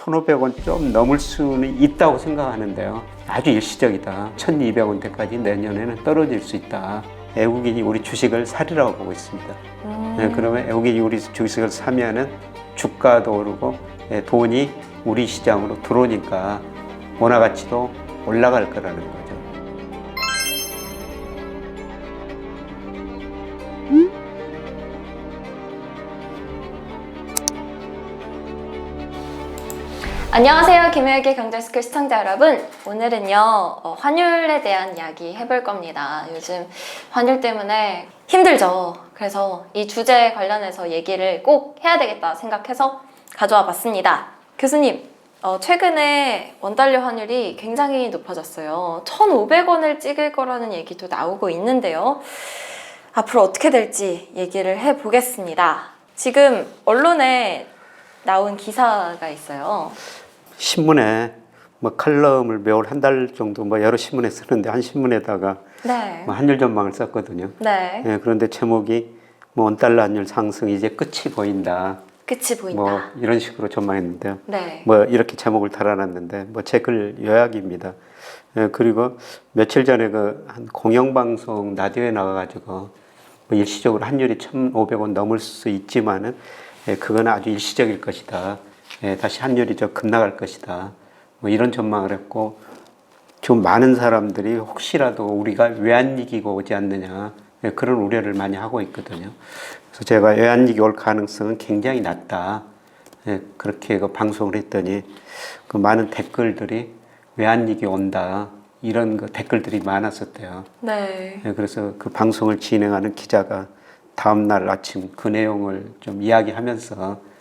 1,500원 좀 넘을 수는 있다고 생각하는데요. 아주 일시적이다. 1,200원대까지 내년에는 떨어질 수 있다. 외국인이 우리 주식을 사리라고 보고 있습니다. 그러면 외국인이 우리 주식을 사면은 주가도 오르고 돈이 우리 시장으로 들어오니까 원화 가치도 올라갈 거라는 거죠. 안녕하세요. 김혜영의 경제스쿨 시청자 여러분. 오늘은요 환율에 대한 이야기 해볼 겁니다. 요즘 환율 때문에 힘들죠. 그래서 이 주제 관련해서 얘기를 꼭 해야 되겠다 생각해서 가져와 봤습니다. 교수님, 최근에 원달러 환율이 굉장히 높아졌어요. 1,500원을 찍을 거라는 얘기도 나오고 있는데요. 앞으로 어떻게 될지 얘기를 해보겠습니다. 지금 언론에 나온 기사가 있어요. 신문에 칼럼을 매월 한 달 정도 여러 신문에 쓰는데 한 신문에다가 네. 환율 전망을 썼거든요. 네. 그런데 제목이 원달러 환율 상승 이제 끝이 보인다. 끝이 보인다. 이런 식으로 전망했는데요. 네. 이렇게 제목을 달아놨는데 제 글 요약입니다. 그리고 며칠 전에 한 공영방송 라디오에 나가가지고 일시적으로 환율이 1,500원 넘을 수 있지만은 그건 아주 일시적일 것이다. 다시 환율이 급락할 것이다. 이런 전망을 했고, 좀 많은 사람들이 혹시라도 우리가 외환위기가 오지 않느냐, 그런 우려를 많이 하고 있거든요. 그래서 제가 외환위기 올 가능성은 굉장히 낮다. 그렇게 방송을 했더니 많은 댓글들이 외환위기 온다. 이런 댓글들이 많았었대요. 네. 그래서 그 방송을 진행하는 기자가 다음날 아침 그 내용을 좀 이야기하면서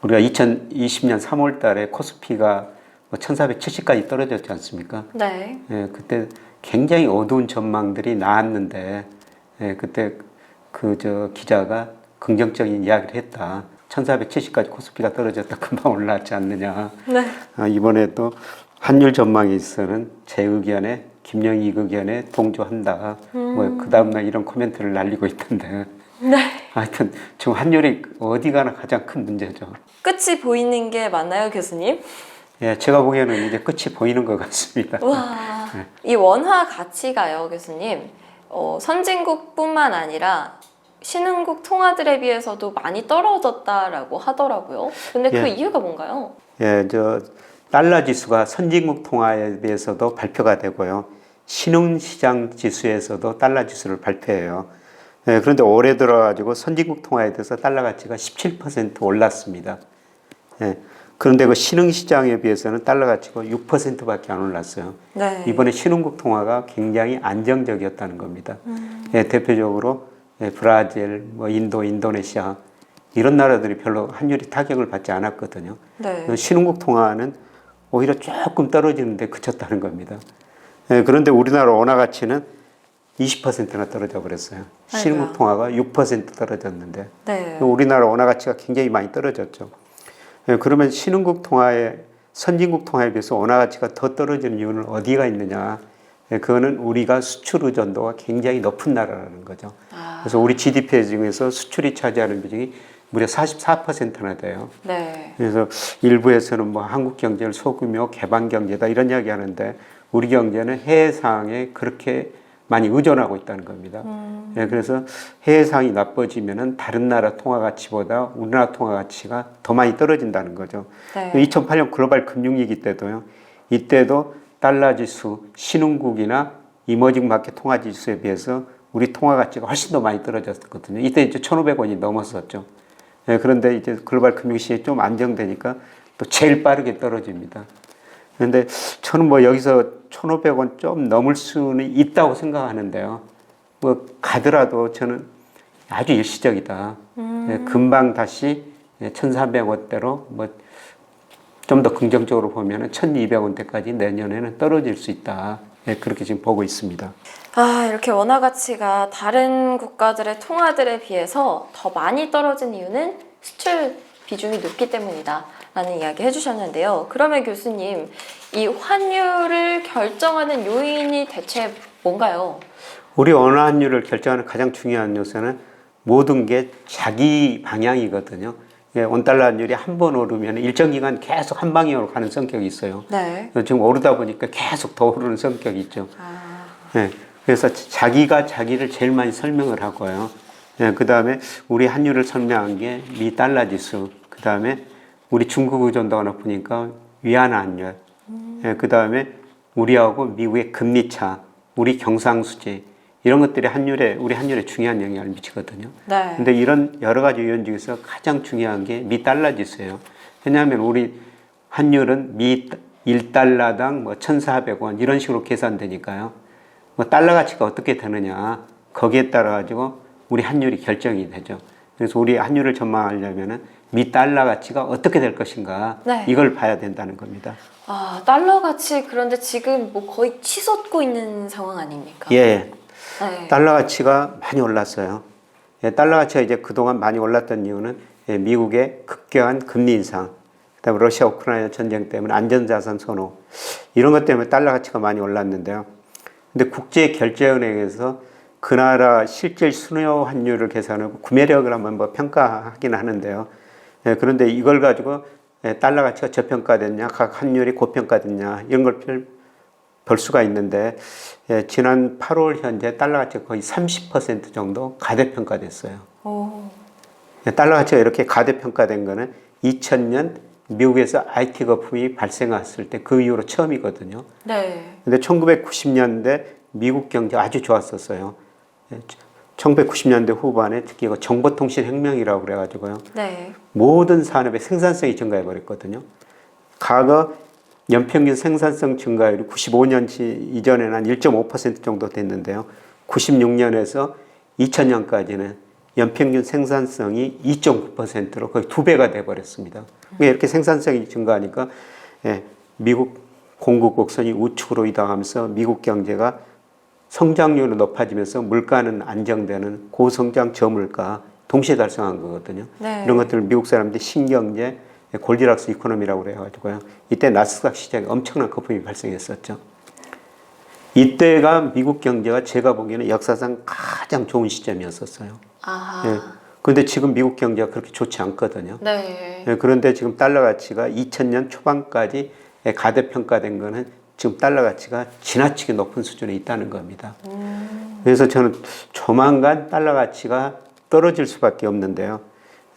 우리가 2020년 3월 달에 코스피가 1470까지 떨어졌지 않습니까? 네. 그때 굉장히 어두운 전망들이 나왔는데, 그때 기자가 긍정적인 이야기를 했다. 1470까지 코스피가 떨어졌다. 금방 올라왔지 않느냐. 네. 이번에도 환율 전망에 있어서는 제 의견에, 김영익 의견에 동조한다. 그 다음날 이런 코멘트를 날리고 있던데. 네. 하여튼 지금 환율이 어디 가나 가장 큰 문제죠. 끝이 보이는 게 맞나요, 교수님? 제가 보기에는 이제 끝이 보이는 것 같습니다. 와, 이 원화 가치가요, 교수님. 선진국뿐만 아니라 신흥국 통화들에 비해서도 많이 떨어졌다라고 하더라고요. 근데 그 이유가 뭔가요? 달러 지수가 선진국 통화에 비해서도 발표가 되고요. 신흥시장 지수에서도 달러 지수를 발표해요. 그런데 올해 들어가지고 선진국 통화에 대해서 달러 가치가 17% 올랐습니다. 그런데 그 신흥시장에 비해서는 달러 가치가 6%밖에 안 올랐어요. 네. 이번에 신흥국 통화가 굉장히 안정적이었다는 겁니다. 대표적으로 브라질, 인도, 인도네시아 이런 나라들이 별로 환율이 타격을 받지 않았거든요. 네. 신흥국 통화는 오히려 조금 떨어지는데 그쳤다는 겁니다. 그런데 우리나라 원화 가치는 20%나 떨어져 버렸어요. 신흥국 통화가 6% 떨어졌는데 네. 우리나라 원화 가치가 굉장히 많이 떨어졌죠. 그러면 신흥국 통화에 선진국 통화에 비해서 원화 가치가 더 떨어지는 이유는 어디가 있느냐? 그거는 우리가 수출 의존도가 굉장히 높은 나라라는 거죠. 그래서 우리 GDP 중에서 수출이 차지하는 비중이 무려 44%나 돼요. 네. 그래서 일부에서는 한국 경제를 소규모 개방 경제다 이런 이야기 하는데 우리 경제는 해외 상황에 그렇게 많이 의존하고 있다는 겁니다. 그래서 해외 상황이 나빠지면은 다른 나라 통화 가치보다 우리나라 통화 가치가 더 많이 떨어진다는 거죠. 네. 2008년 글로벌 금융위기 때도요. 이때도 달러 지수, 신흥국이나 이머징 마켓 통화 지수에 비해서 우리 통화 가치가 훨씬 더 많이 떨어졌거든요. 이때 이제 1,500원이 넘었었죠. 그런데 이제 글로벌 금융시장이 좀 안정되니까 또 제일 빠르게 떨어집니다. 그런데 저는 여기서 1,500원 좀 넘을 수는 있다고 생각하는데요. 가더라도 저는 아주 일시적이다. 금방 다시 1,300원대로 좀 더 긍정적으로 보면은 1,200원대까지 내년에는 떨어질 수 있다. 그렇게 지금 보고 있습니다. 이렇게 원화 가치가 다른 국가들의 통화들에 비해서 더 많이 떨어진 이유는 수출 비중이 높기 때문이다 라는 이야기 해주셨는데요. 그러면 교수님, 이 환율을 결정하는 요인이 대체 뭔가요? 우리 원화 환율을 결정하는 가장 중요한 요소는 모든 게 자기 방향이거든요. 예, 원달러 환율이 한 번 오르면 일정 기간 계속 한 방향으로 가는 성격이 있어요. 네. 지금 오르다 보니까 계속 더 오르는 성격이 있죠. 예, 그래서 자기가 자기를 제일 많이 설명을 하고요. 예, 그 다음에 우리 환율을 설명한 게 미 달러 지수, 그 다음에 우리 중국 의존도가 높으니까 위안화 환율, 예, 그 다음에 우리하고 미국의 금리 차, 우리 경상수지 이런 것들이 우리 환율에 중요한 영향을 미치거든요. 네. 근데 이런 여러 가지 요인 중에서 가장 중요한 게 미 달러 지수예요. 왜냐하면 우리 환율은 미 1달러당 뭐 1,400원 이런 식으로 계산되니까요. 뭐 달러 가치가 어떻게 되느냐 거기에 따라 가지고 우리 환율이 결정이 되죠. 그래서 우리 환율을 전망하려면은 미 달러 가치가 어떻게 될 것인가 네. 이걸 봐야 된다는 겁니다. 아, 달러 가치 그런데 지금 뭐 거의 치솟고 있는 상황 아닙니까? 예, 네. 달러 가치가 많이 올랐어요. 예, 달러 가치가 이제 그동안 많이 올랐던 이유는 예, 미국의 급격한 금리 인상, 그다음에 러시아 우크라이나 전쟁 때문에 안전자산 선호 이런 것 때문에 달러 가치가 많이 올랐는데요. 근데 국제결제은행에서 그 나라 실질 수요 환율을 계산하고 구매력을 한번 뭐 평가하긴 하는데요. 예, 그런데 이걸 가지고 예, 달러 가치가 저평가됐냐, 각 환율이 고평가됐냐 이런 걸 볼 수가 있는데 예, 지난 8월 현재 달러 가치가 거의 30% 정도 가대평가됐어요. 오. 예, 달러 가치가 이렇게 가대평가된 거는 2000년 미국에서 IT 거품이 발생했을 때 그 이후로 처음이거든요. 네. 근데 1990년대 미국 경제 아주 좋았었어요. 1990년대 후반에 특히 이거 정보통신 혁명이라고 그래가지고요. 네. 모든 산업의 생산성이 증가해 버렸거든요. 과거 연평균 생산성 증가율이 95년 이전에는 한 1.5% 정도 됐는데요. 96년에서 2000년까지는 연평균 생산성이 2.9%로 거의 2배가 돼 버렸습니다. 이렇게 생산성이 증가하니까 예, 미국 공급 곡선이 우측으로 이동하면서 미국 경제가 성장률이 높아지면서 물가는 안정되는 고성장 저물가 동시에 달성한 거거든요. 네. 이런 것들을 미국 사람들이 신경제 골디락스 이코노미라고 그래가지고요. 이때 나스닥 시장에 엄청난 거품이 발생했었죠. 이때가 미국 경제가 제가 보기에는 역사상 가장 좋은 시점이었었어요. 아하. 예. 그런데 지금 미국 경제가 그렇게 좋지 않거든요. 네. 예, 그런데 지금 달러 가치가 2000년 초반까지 가대평가된 거는 지금 달러 가치가 지나치게 높은 수준에 있다는 겁니다. 그래서 저는 조만간 달러 가치가 떨어질 수밖에 없는데요.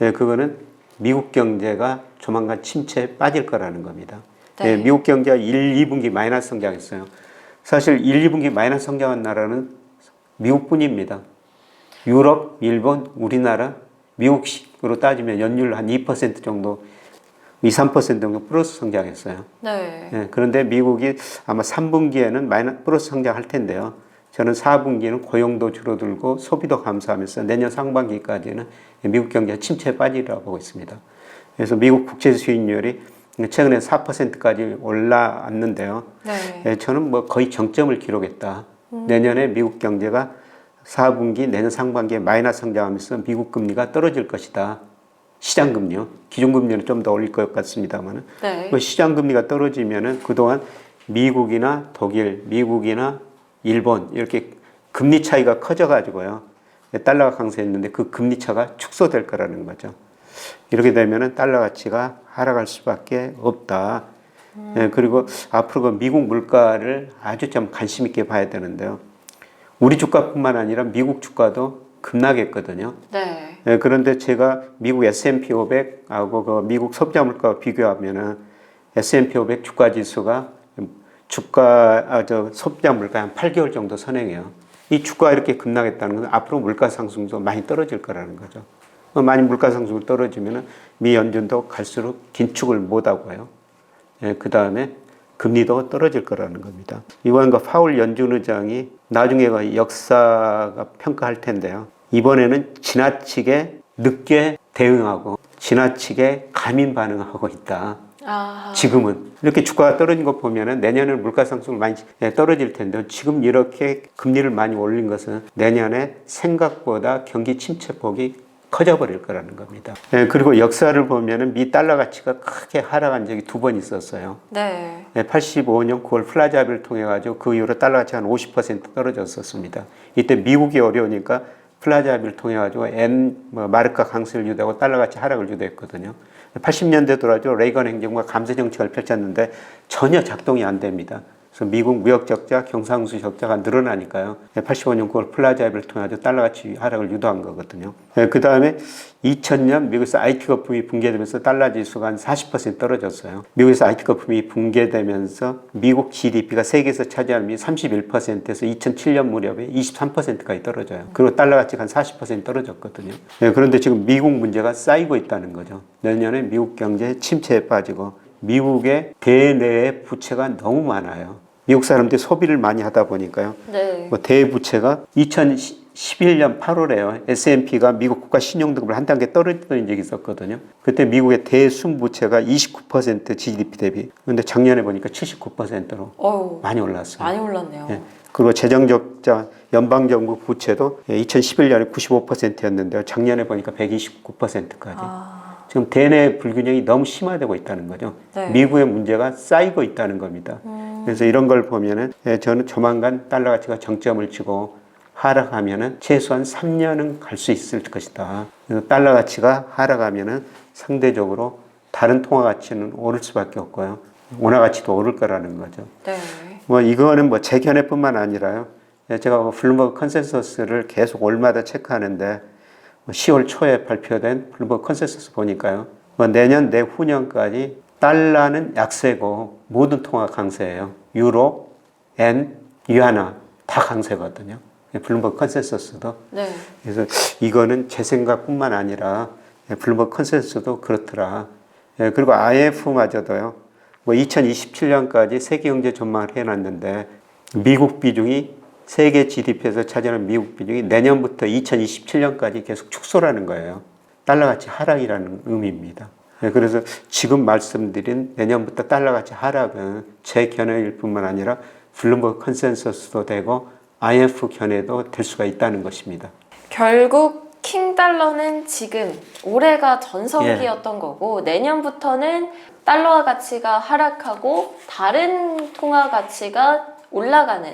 예, 그거는 미국 경제가 조만간 침체에 빠질 거라는 겁니다. 네. 예, 미국 경제가 1, 2분기 마이너스 성장했어요. 사실 1, 2분기 마이너스 성장한 나라는 미국뿐입니다. 유럽, 일본, 우리나라, 미국식으로 따지면 연율 한 2% 정도, 2, 3% 정도 플러스 성장했어요. 네. 예, 그런데 미국이 아마 3분기에는 플러스 성장할 텐데요. 저는 4분기는 고용도 줄어들고 소비도 감소하면서 내년 상반기까지는 미국 경제가 침체에 빠지리라고 보고 있습니다. 그래서 미국 국채 수익률이 최근에 4%까지 올라왔는데요. 네. 예, 저는 뭐 거의 정점을 기록했다. 내년에 미국 경제가 4분기 내년 상반기에 마이너스 성장하면서 미국 금리가 떨어질 것이다. 시장 금리요. 기준 금리는 좀 더 올릴 것 같습니다만은. 네. 그 시장 금리가 떨어지면은 그동안 미국이나 독일, 미국이나 일본 이렇게 금리 차이가 커져 가지고요. 달러가 강세했는데 그 금리 차가 축소될 거라는 거죠. 이렇게 되면은 달러 가치가 하락할 수밖에 없다. 예, 그리고 앞으로 그 미국 물가를 아주 좀 관심 있게 봐야 되는데요. 우리 주가뿐만 아니라 미국 주가도 급락했거든요. 네. 예, 그런데 제가 미국 S&P 500하고 그 미국 소비자 물가와 비교하면은 S&P 500 주가 지수가 소비자 물가 한 8개월 정도 선행해요. 이 주가가 이렇게 급락했다는 건 앞으로 물가 상승도 많이 떨어질 거라는 거죠. 많이 물가 상승이 떨어지면은 미 연준도 갈수록 긴축을 못 하고요. 예, 그 다음에 금리도 떨어질 거라는 겁니다. 이번 그 파월 연준 의장이 나중에 그 역사가 평가할 텐데요. 이번에는 지나치게 늦게 대응하고 지나치게 감인 반응하고 있다. 아. 지금은 이렇게 주가가 떨어진 거 보면은 내년에는 물가 상승 많이 떨어질 텐데 지금 이렇게 금리를 많이 올린 것은 내년에 생각보다 경기 침체폭이 커져 버릴 거라는 겁니다. 예, 그리고 역사를 보면은 미 달러 가치가 크게 하락한 적이 2번 있었어요. 네. 85년 9월 플라자비를 통해 가지고 그 이후로 달러 가치가 한 50% 떨어졌었습니다. 이때 미국이 어려우니까 플라자비를 통해 가지고 마르카 강세를 유도하고 달러 가치 하락을 유도했거든요. 80년대 들어가지고 레이건 행정부가 감세 정책을 펼쳤는데 전혀 작동이 안 됩니다. 그래서 미국 무역 적자, 경상수 적자가 늘어나니까요. 85년 9월 플라자비를 통해 가지고 달러 가치 하락을 유도한 거거든요. 그 다음에 2000년 미국에서 IT 거품이 붕괴되면서 달러 지수가 한 40% 떨어졌어요. 미국에서 IT 거품이 붕괴되면서 미국 GDP가 세계에서 차지하는 미 31%에서 2007년 무렵에 23%까지 떨어져요. 그리고 달러 가치가 한 40% 떨어졌거든요. 그런데 지금 미국 문제가 쌓이고 있다는 거죠. 내년에 미국 경제 침체에 빠지고 미국의 대내의 부채가 너무 많아요. 미국 사람들이 소비를 많이 하다 보니까요. 네. 대부채가 2011년 8월에요. S&P가 미국 국가 신용등급을 한 단계 떨어뜨린 적이 있었거든요. 그때 미국의 대순부채가 29% GDP 대비. 그런데 작년에 보니까 79%로 많이 올랐어요. 많이 올랐네요. 예. 그리고 재정적자 연방정부 부채도 2011년에 95%였는데요. 작년에 보니까 129%까지. 지금 대내 불균형이 너무 심화되고 있다는 거죠. 네. 미국의 문제가 쌓이고 있다는 겁니다. 그래서 이런 걸 보면은 저는 조만간 달러 가치가 정점을 치고 하락하면은 최소한 3년은 갈 수 있을 것이다. 그래서 달러 가치가 하락하면은 상대적으로 다른 통화 가치는 오를 수밖에 없고요. 원화 가치도 오를 거라는 거죠. 네. 이거는 제 견해뿐만 아니라요. 제가 블룸버그 컨센서스를 계속 월마다 체크하는데 10월 초에 발표된 블룸버그 컨센서스 보니까요. 내년 내후년까지 달러는 약세고 모든 통화 강세예요. 유로, 엔, 위안화 다 강세거든요. 블룸버그 컨센서스도. 네. 그래서 이거는 제 생각뿐만 아니라 블룸버그 컨센서스도 그렇더라. 그리고 IMF마저도요. 2027년까지 세계 경제 전망을 해놨는데 미국 비중이 세계 GDP에서 차지하는 미국 비중이 내년부터 2027년까지 계속 축소라는 거예요. 달러 가치 하락이라는 의미입니다. 그래서 지금 말씀드린 내년부터 달러 가치 하락은 제 견해일 뿐만 아니라 블룸버그 컨센서스도 되고 IMF 견해도 될 수가 있다는 것입니다. 결국 킹달러는 지금 올해가 전성기였던 거고 내년부터는 달러화 가치가 하락하고 다른 통화 가치가 올라가는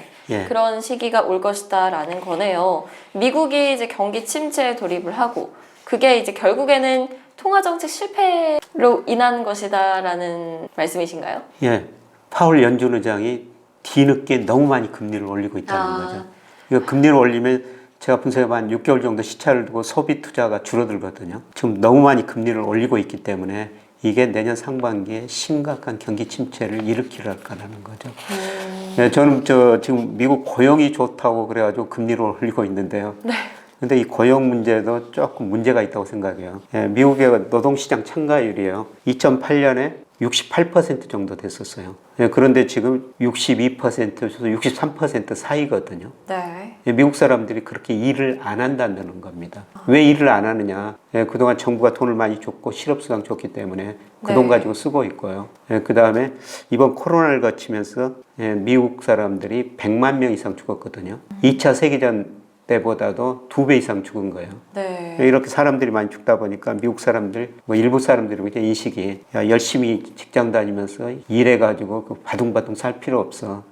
그런 시기가 올 것이다 라는 거네요. 미국이 이제 경기 침체에 돌입을 하고 그게 이제 결국에는 통화정책 실패로 인한 것이다 라는 말씀이신가요? 예. 파월 연준 의장이 뒤늦게 너무 많이 금리를 올리고 있다는 거죠. 이거 금리를 올리면 제가 분석해보면 6개월 정도 시차를 두고 소비 투자가 줄어들거든요. 지금 너무 많이 금리를 올리고 있기 때문에 이게 내년 상반기에 심각한 경기 침체를 일으킬 거라는 거죠. 네, 저는 지금 미국 고용이 좋다고 그래가지고 금리를 올리고 있는데요. 네. 근데 이 고용 문제도 조금 문제가 있다고 생각해요. 미국의 노동시장 참가율이에요. 2008년에 68% 정도 됐었어요. 그런데 지금 62%에서 63% 사이거든요. 네. 미국 사람들이 그렇게 일을 안 한다는 겁니다. 왜 일을 안 하느냐? 그동안 정부가 돈을 많이 줬고 실업수당 줬기 때문에 그 돈 가지고 쓰고 있고요. 그 다음에 이번 코로나를 거치면서 미국 사람들이 100만 명 이상 죽었거든요. 2차 세계전 때보다도 2배 이상 죽은 거예요. 네. 이렇게 사람들이 많이 죽다 보니까 미국 사람들, 일부 사람들이 이제 인식이 열심히 직장 다니면서 일해가지고 바둥바둥 살 필요 없어.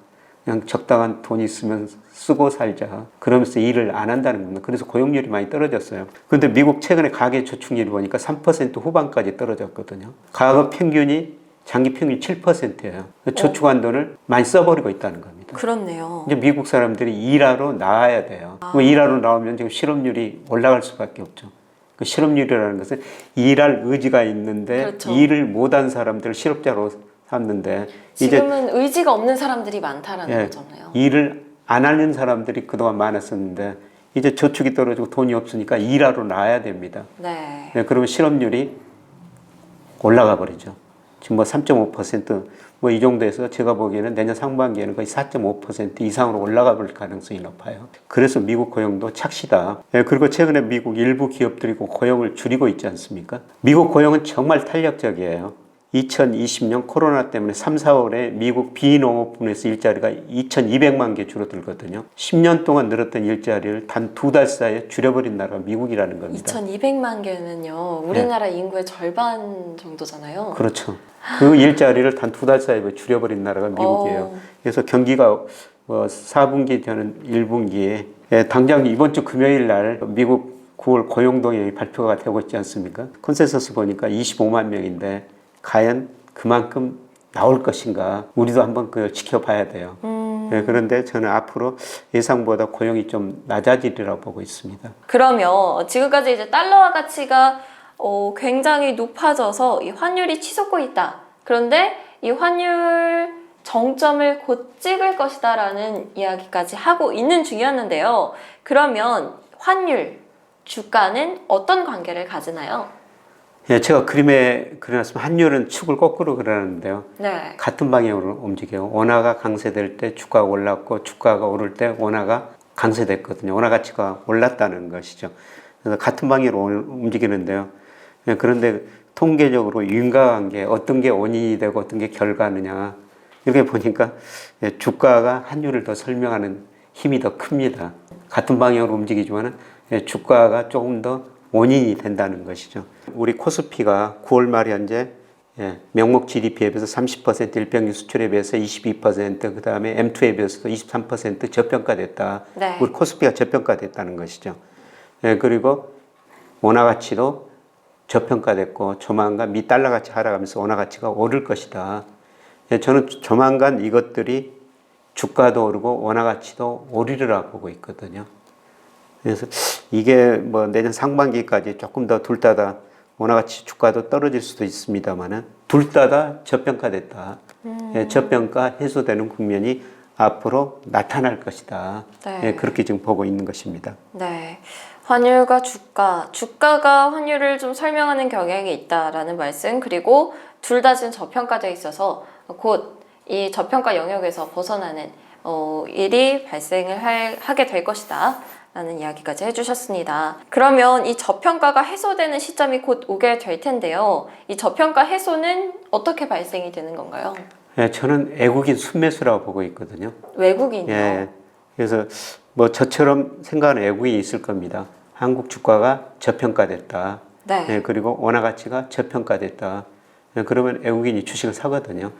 그냥 적당한 돈 있으면 쓰고 살자. 그러면서 일을 안 한다는 겁니다. 그래서 고용률이 많이 떨어졌어요. 그런데 미국 최근에 가계 저축률이 보니까 3% 후반까지 떨어졌거든요. 과거 평균이 장기 평균 7%예요. 저축한 돈을 많이 써버리고 있다는 겁니다. 그렇네요. 이제 미국 사람들이 일하러 나와야 돼요. 일하러 나오면 지금 실업률이 올라갈 수밖에 없죠. 그 실업률이라는 것은 일할 의지가 있는데 그렇죠. 일을 못한 사람들을 실업자로 삼는데 지금은 이제 의지가 없는 사람들이 많다라는 거잖아요. 일을 안 하는 사람들이 그동안 많았었는데 이제 저축이 떨어지고 돈이 없으니까 일하러 나와야 됩니다. 네. 그러면 실업률이 올라가 버리죠. 지금 3.5% 이 정도에서 제가 보기에는 내년 상반기에는 거의 4.5% 이상으로 올라가 볼 가능성이 높아요. 그래서 미국 고용도 착시다. 그리고 최근에 미국 일부 기업들이 고용을 줄이고 있지 않습니까? 미국 고용은 정말 탄력적이에요. 2020년 코로나 때문에 3, 4월에 미국 비농업 분야에서 일자리가 2,200만 개 줄어들거든요. 10년 동안 늘었던 일자리를 단 2달 사이에 줄여버린 나라가 미국이라는 겁니다. 2,200만 개는요. 우리나라 인구의 절반 정도잖아요. 그렇죠. 그 일자리를 단 2달 사이에 줄여버린 나라가 미국이에요. 그래서 경기가 뭐 4분기 되는 1분기에 당장 이번 주 금요일 날 미국 9월 고용동향이 발표가 되고 있지 않습니까? 컨센서스 보니까 25만 명인데 과연 그만큼 나올 것인가? 우리도 한번 그걸 지켜봐야 돼요. 그런데 저는 앞으로 예상보다 고용이 좀 낮아지리라고 보고 있습니다. 그러면 지금까지 이제 달러화 가치가 굉장히 높아져서 이 환율이 치솟고 있다. 그런데 이 환율 정점을 곧 찍을 것이다라는 이야기까지 하고 있는 중이었는데요. 그러면 환율, 주가는 어떤 관계를 가지나요? 예, 제가 그림에 그려놨으면 환율은 축을 거꾸로 그려놨는데요. 네. 같은 방향으로 움직여요. 원화가 강세될 때 주가가 올랐고 주가가 오를 때 원화가 강세됐거든요. 원화 가치가 올랐다는 것이죠. 그래서 같은 방향으로 움직이는데요. 예, 그런데 통계적으로 인과관계 어떤 게 원인이 되고 어떤 게 결과느냐 이렇게 보니까 예, 주가가 환율을 더 설명하는 힘이 더 큽니다. 같은 방향으로 움직이지만 예, 주가가 조금 더 원인이 된다는 것이죠. 우리 코스피가 9월 말 현재 예, 명목 GDP에 비해서 30%, 일평균 수출에 비해서 22%, 그 다음에 M2에 비해서도 23% 저평가됐다. 네. 우리 코스피가 저평가됐다는 것이죠. 예, 그리고 원화 가치도 저평가됐고 조만간 미 달러 가치 하락하면서 원화 가치가 오를 것이다. 예, 저는 조만간 이것들이 주가도 오르고 원화 가치도 오르리라 보고 있거든요. 그래서 이게 뭐 내년 상반기까지 조금 더 둘 다 원화 가치 주가도 떨어질 수도 있습니다만은 둘 다 저평가됐다. 예, 저평가 해소되는 국면이 앞으로 나타날 것이다. 네. 예, 그렇게 지금 보고 있는 것입니다. 네. 환율과 주가가 환율을 좀 설명하는 경향이 있다라는 말씀, 그리고 둘 다 지금 저평가되어 있어서 곧 이 저평가 영역에서 벗어나는 일이 발생을 하게 될 것이다 라는 이야기까지 해주셨습니다. 그러면 이 저평가가 해소되는 시점이 곧 오게 될 텐데요. 이 저평가 해소는 어떻게 발생이 되는 건가요? 예, 저는 외국인 순매수라고 보고 있거든요. 외국인이요? 예, 그래서 뭐 저처럼 생각하는 외국인이 있을 겁니다. 한국 주가가 저평가됐다. 네. 예, 그리고 원화 가치가 저평가됐다. 예, 그러면 외국인이 주식을 사거든요.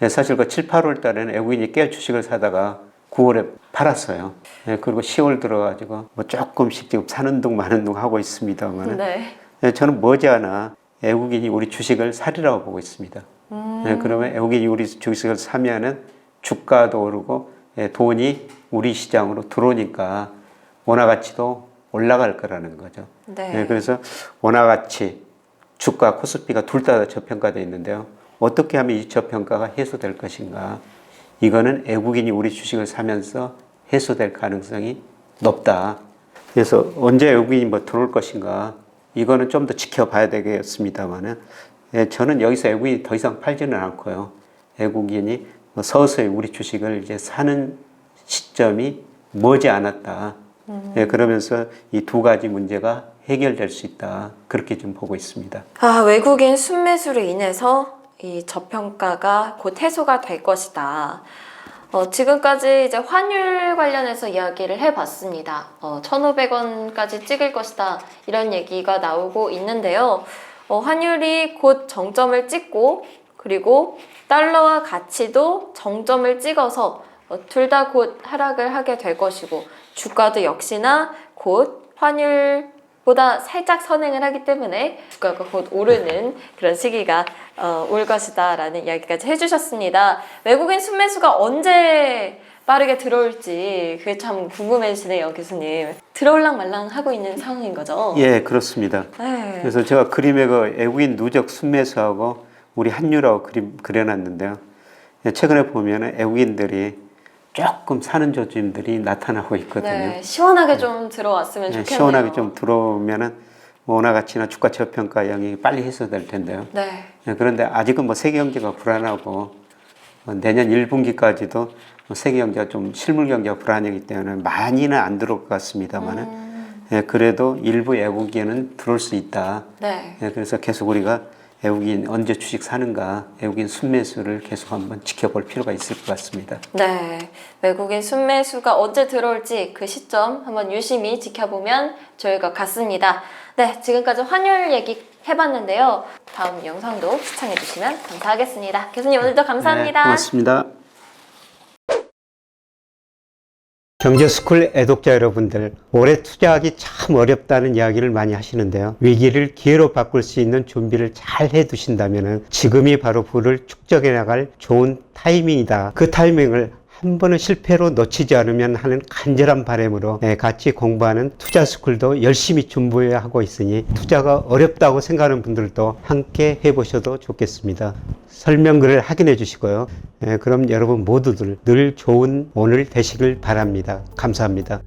예, 사실 그 7, 8월 달에는 외국인이 꽤 주식을 사다가 9월에 팔았어요. 예, 그리고 10월 들어가지고 뭐 조금씩 지금 사는 둥 마는 둥 하고 있습니다만 네. 예, 저는 머지않아 외국인이 우리 주식을 사리라고 보고 있습니다. 예, 그러면 외국인이 우리 주식을 사면은 주가도 오르고 예, 돈이 우리 시장으로 들어오니까 원화 가치도 올라갈 거라는 거죠. 네. 예, 그래서 원화 가치, 주가, 코스피가 둘 다 저평가되어 있는데요. 어떻게 하면 이 저평가가 해소될 것인가? 이거는 외국인이 우리 주식을 사면서 해소될 가능성이 높다. 그래서 언제 외국인이 뭐 들어올 것인가? 이거는 좀 더 지켜봐야 되겠습니다만은 예, 저는 여기서 외국인이 더 이상 팔지는 않고요. 외국인이 뭐 서서히 우리 주식을 이제 사는 시점이 머지 않았다. 예, 그러면서 이 두 가지 문제가 해결될 수 있다. 그렇게 좀 보고 있습니다. 외국인 순매수로 인해서 이 저평가가 곧 해소가 될 것이다. 지금까지 이제 환율 관련해서 이야기를 해봤습니다. 1,500원까지 찍을 것이다. 이런 얘기가 나오고 있는데요. 환율이 곧 정점을 찍고, 그리고 달러와 가치도 정점을 찍어서 둘 다 곧 하락을 하게 될 것이고, 주가도 역시나 곧 환율보다 살짝 선행을 하기 때문에 주가가 곧 오르는 그런 시기가 올 것이다 라는 이야기까지 해주셨습니다. 외국인 순매수가 언제 빠르게 들어올지 그게 참 궁금해지네요, 교수님. 들어올랑 말랑 하고 있는 상황인 거죠? 예, 그렇습니다. 네. 그래서 제가 그림에 그 외국인 누적 순매수하고 우리 환율하고 그림 그려놨는데요. 예, 최근에 보면 외국인들이 조금 사는 조짐들이 나타나고 있거든요. 네, 시원하게 좀 들어왔으면 예, 좋겠네요. 시원하게 좀 들어오면은 뭐 원화 가치나 주가 저평가 영역이 빨리 해소될 텐데요. 네. 예, 그런데 아직은 뭐 세계 경제가 불안하고 내년 1분기까지도 뭐 세계 경제가 좀 실물 경제가 불안하기 때문에 많이는 안 들어올 것 같습니다만은 예, 그래도 일부 외국인은 들어올 수 있다. 네. 예, 그래서 계속 우리가 외국인 언제 주식 사는가, 외국인 순매수를 계속 한번 지켜볼 필요가 있을 것 같습니다. 네, 외국인 순매수가 언제 들어올지 그 시점 한번 유심히 지켜보면 좋을 것 같습니다. 네, 지금까지 환율 얘기 해봤는데요. 다음 영상도 시청해주시면 감사하겠습니다. 교수님 오늘도 감사합니다. 네, 고맙습니다. 경제스쿨 애독자 여러분들, 올해 투자하기 참 어렵다는 이야기를 많이 하시는데요. 위기를 기회로 바꿀 수 있는 준비를 잘 해두신다면 지금이 바로 부를 축적해 나갈 좋은 타이밍이다. 그 타이밍을 한 번은 실패로 놓치지 않으면 하는 간절한 바람으로 같이 공부하는 투자스쿨도 열심히 준비해야 하고 있으니 투자가 어렵다고 생각하는 분들도 함께 해보셔도 좋겠습니다. 설명글을 확인해 주시고요. 그럼 여러분 모두들 늘 좋은 오늘 되시길 바랍니다. 감사합니다.